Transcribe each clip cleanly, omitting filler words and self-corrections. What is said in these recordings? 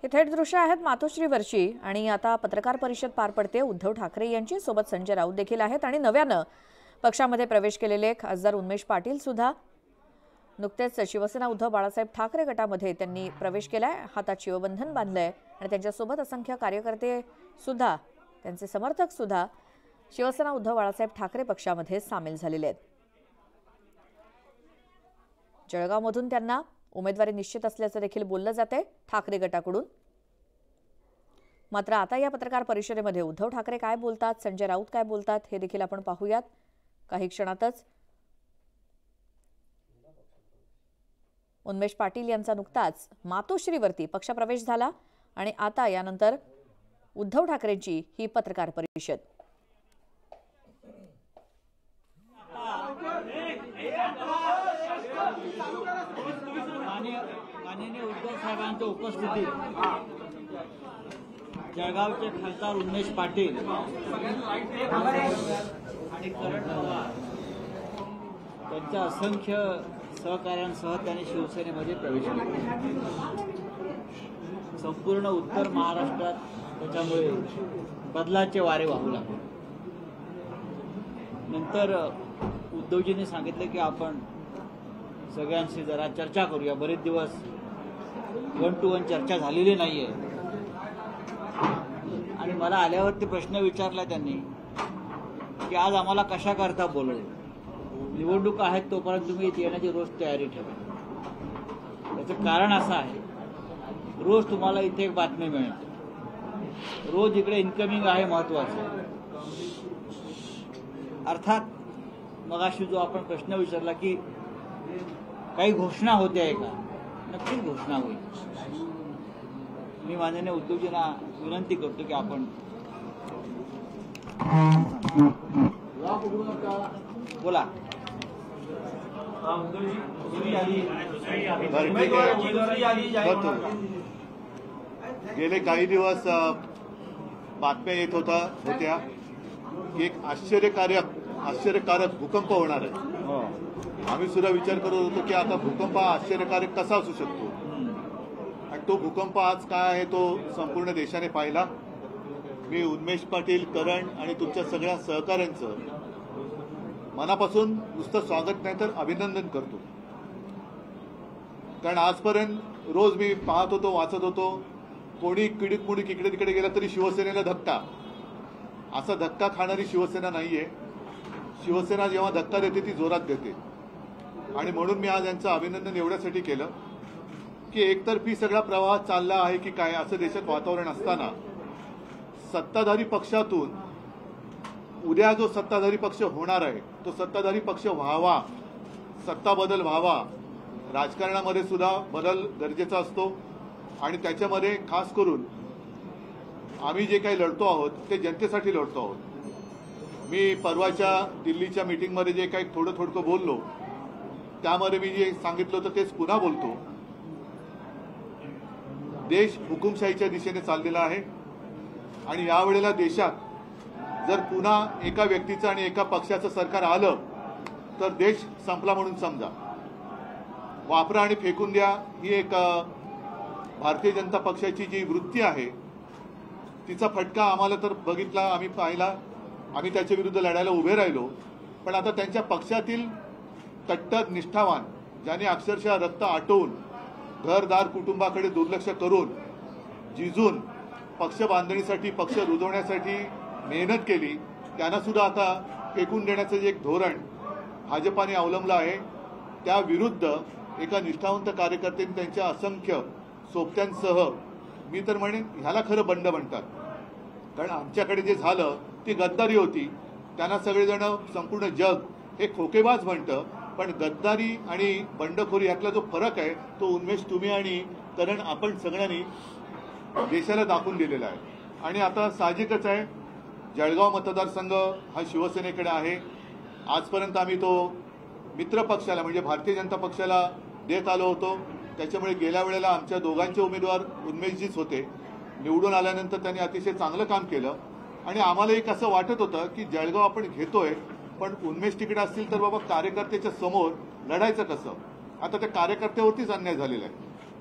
हे थेट दृश्य आहेत मातोश्रीवरची आणि आता पत्रकार परिषद पार पडते उद्धव ठाकरे यांची, सोबत संजय राऊत देखील आहेत आणि नव्यानं पक्षामध्ये प्रवेश केलेले खासदार उन्मेष पाटील सुद्धा नुकतेच शिवसेना उद्धव बाळासाहेब ठाकरे गटामध्ये त्यांनी प्रवेश केलाय, हातात शिवबंधन बांधलंय आणि त्यांच्यासोबत असंख्य कार्यकर्ते सुद्धा, त्यांचे समर्थक सुद्धा शिवसेना उद्धव बाळासाहेब ठाकरे पक्षामध्ये सामील झालेले आहेत। जळगावमधून त्यांना उमेदवारी निश्चित असल्याचं देखील बोललं जातंय ठाकरे गटाकडून। मात्र आता या पत्रकार परिषदेमध्ये उद्धव ठाकरे काय बोलतात, संजय राऊत काय बोलतात हे देखील आपण पाहूयात काही क्षणातच। उन्मेष पाटील यांचा नुकताच मातोश्रीवरती पक्षप्रवेश झाला आणि आता यानंतर उद्धव ठाकरेंची ही पत्रकार परिषद। माननीय उद्धव साहेबांच्या उपस्थितीत जळगावचे खासदार उन्मेष पाटील आणि करण पवार त्यांच्या असंख्य सहकाऱ्यांसह त्यांनी शिवसेनेमध्ये प्रवेश केला। संपूर्ण उत्तर महाराष्ट्रात त्याच्यामुळे बदलाचे वारे वाहू लागले। नंतर उद्धवजींनी सांगितले की आपण सगळ्यांशी जरा चर्चा करूया, बरेच दिवस 1 to 1 चर्चा झालेली नाहीये। आणि मला आल्यावरती प्रश्न विचारला त्यांनी की आज आम्हाला कशा करता बोलवलं, निवडणूक आहेत तोपर्यंत तुम्ही इथे येण्याची रोज तयारी ठेवा। त्याचं कारण असं आहे, रोज तुम्हाला इथे एक बातमी मिळते, रोज इकडे इन्कमिंग आहे महत्वाचं। अर्थात मगाशी जो आपण प्रश्न विचारला की काही घोषणा होत्या का, नक्कीच घोषणा होईल। मी माननीय उद्धवजींना विनंती करतो की आपण बोला। गेले काही दिवस बातम्या येत होत्या की एक आश्चर्यकारक भूकंप होणार आहे। आम्ही सुद्धा विचार करत होतो की आता भूकंप हा आश्चर्यकारक कसा असू शकतो, आणि तो भूकंप आज काय आहे तो संपूर्ण देशाने पाहिला। मी उन्मेष पाटील, करण आणि तुमच्या सगळ्या सहकाऱ्यांचं मनापासून नुसतं स्वागत नाही तर अभिनंदन करतो। कारण आजपर्यंत रोज मी पाहत होतो, वाचत होतो, कोणी किडीक मुडीक इकडे तिकडे गेला तरी शिवसेनेला धक्का, असा धक्का खाणारी शिवसेना नाहीये। शिवसेना जेव्हा धक्का देते ती जोरात देते, आणि म्हणून मी आज यांचं अभिनंदन एवढ्यासाठी केलं की एकतर्फी सगळा प्रवाह चालला आहे की काय असं देशात वातावरण असताना सत्ताधारी पक्षातून उद्या जो सत्ताधारी पक्ष होणार आहे तो सत्ताधारी पक्ष व्हावा, सत्ता बदल व्हावा। राजकारणामध्ये सुद्धा बदल गरजेचा असतो आणि त्याच्यामध्ये खास करून आम्ही जे काही लढतो आहोत ते जनतेसाठी लढतो आहोत। मी परवाच्या दिल्लीच्या मीटिंगमध्ये जे काही थोडं बोललो त्यामध्ये मी जे सांगितलं होतं तेच पुन्हा बोलतो। देश हुकुमशाहीच्या दिशेने चाललेला आहे आणि यावेळेला देशात जर पुन्हा एका व्यक्तीचं आणि एका पक्षाचं सरकार आलं तर देश संपला म्हणून समजा। वापरा आणि फेकून द्या ही एक भारतीय जनता पक्षाची जी वृत्ती आहे तिचा फटका आम्हाला तर बघितला, आम्ही पाहिला, आम्ही त्याच्या विरुद्ध लढायला उभे राहिलो। पण आता त्यांच्या पक्षातील कट्टर निष्ठावान ज्यांनी अक्षरशः रक्त आटवून घरदार कुटुंबाकडे दुर्लक्ष करून जिजून पक्ष बांधणीसाठी, पक्ष रुजवण्यासाठी मेहनत केली, त्यांना सुद्धा आता फेकून देण्याचं जे एक धोरण भाजपाने अवलंबलं आहे त्या विरुद्ध एका निष्ठावंत कार्यकर्त्यांनी त्यांच्या असंख्य सोबत्यांसह, मी तर म्हणेन ह्याला खरं बंड म्हणतात। कारण आमच्याकडे जे झालं ती गद्दारी होती, त्यांना सगळेजण संपूर्ण जग हे खोकेबाज म्हणतं, पण गद्दारी आणि बंडखोरी यातला जो फरक आहे तो उन्मेष तुम्ही आणि करण आपण सगळ्यांनी देशाला दाखवून दिलेला आहे। आणि आता साहजिकच आहे जळगाव मतदारसंघ हा शिवसेनेकडे आहे। आजपर्यंत आम्ही तो मित्र पक्षाला म्हणजे भारतीय जनता पक्षाला देत आलो होतो, त्याच्यामुळे गेल्या वेळेला आमच्या दोघांचे उमेदवार उन्मेषजीच होते। निवडून आल्यानंतर त्यांनी अतिशय चांगलं काम केलं आणि आम्हाला एक असं वाटत होतं की जळगाव आपण घेतोय पण उन्मेष तिकडे असतील तर बाबा कार्यकर्त्याच्या समोर लढायचं कसं, आता त्या कार्यकर्त्यावरतीच अन्याय झालेला आहे.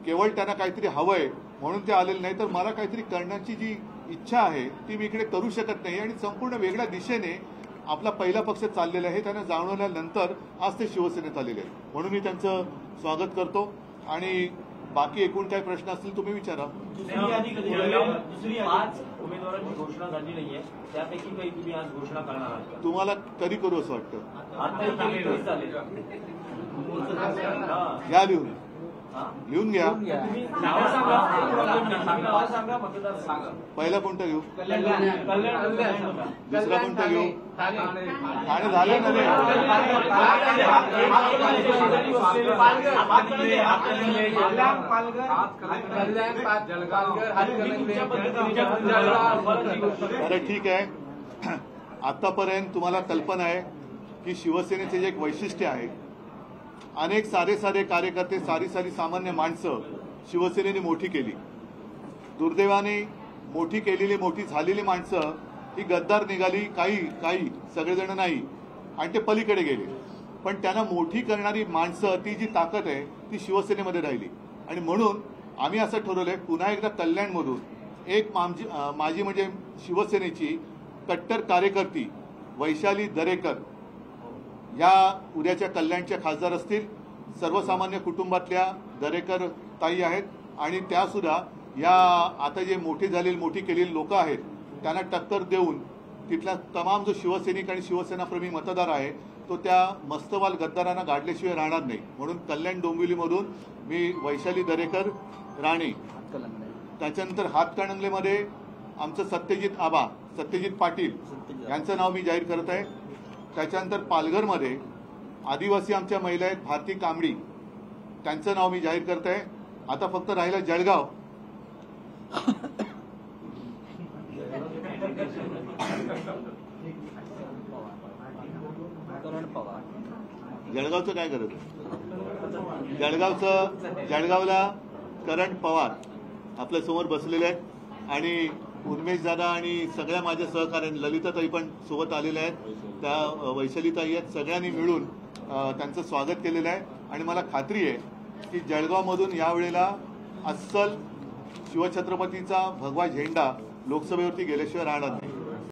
केवळ त्यांना काहीतरी हवंय म्हणून ते आलेले नाही, तर मला काहीतरी करण्याची जी इच्छा आहे ती मी इकडे करू शकत नाही आणि संपूर्ण वेगळ्या दिशेने आपला पहिला पक्ष चाललेला आहे. त्यांना जाणवल्यानंतर आज ते शिवसेनेत आलेले आहेत, म्हणून मी त्यांचं स्वागत करतो. आणि बाकी एकूण काही प्रश्न असतील तुम्ही विचारा. दुसरी 5 उमेदवारांची घोषणा झाली नाहीये, त्यापैकी काही तुम्ही आज घोषणा करणार आहात का? तुम्हाला कधी करू असं वाटतं? चालेल. घ्या लिहून घ्या. तुम्ही नावं सांगा, मतदार सांगा. पहिला कोणतं घेऊ? कल्याण. दुसरा कोणतं घेऊ? ठाणे झालं ना रे. अरे ठीक आहे. आतापर्यंत तुम्हाला कल्पना आहे की शिवसेनेचे जे एक वैशिष्ट्य आहे, अनेक सारे कार्यकर्ते, सारी सामान्य माणसं शिवसेनेने मोठी केली. दुर्दैवाने मोठी केलेली, मोठी झालेली माणसं ही गद्दार निघाली, काही सगळेजण नाही, आणि ते पलीकडे गेले. पण त्यांना मोठी करणारी माणसं, ती जी ताकद आहे ती शिवसेनेमध्ये राहिली. आणि म्हणून आम्ही असं ठरवलंय, पुन्हा एकदा कल्याणमधून एक माझी म्हणजे शिवसेनेची कट्टर कार्यकर्ती वैशाली दरेकर या उद्याच्या कल्याणच्या खासदार असतील. सर्वसामान्य कुटुंबातल्या दरेकर ताई आहेत आणि त्या सुद्धा या आता जे मोठी केलेली लोक आहेत त्यांना टक्कर देऊन तिथला तमाम जो शिवसैनिक आणि शिवसेनाप्रेमी मतदार आहे तो त्या मस्तवाल गद्दारांना गाडल्याशिवाय राहणार नाही. म्हणून कल्याण डोंबिवलीमधून मी वैशाली दरेकर राणे, त्याच्यानंतर हातकणंगलेमध्ये आमचं सत्यजित पाटील यांचं नाव मी जाहीर करत आहे. त्याच्यानंतर पालघरमध्ये आदिवासी आमच्या महिला आहेत भारती कांबडी, त्यांचं नाव मी जाहीर करत आहे. आता फक्त राहिलं जळगाव. जळगावचं काय करत? जळगावला करण पवार आपल्या समोर बसलेले आहेत आणि उन्मेष दादा आणि सगळ्या माझ्या सहकार्यांनी, ललिताताई पण सोबत आलेल्या आहेत, त्या वैशालीताई आहेत, सगळ्यांनी मिळून त्यांचं स्वागत केलेलं आहे. आणि मला खात्री आहे की जळगावमधून यावेळेला अस्सल शिवछत्रपतीचा भगवा झेंडा लोकसभेवरती गेल्याशिवाय राहणार नाही.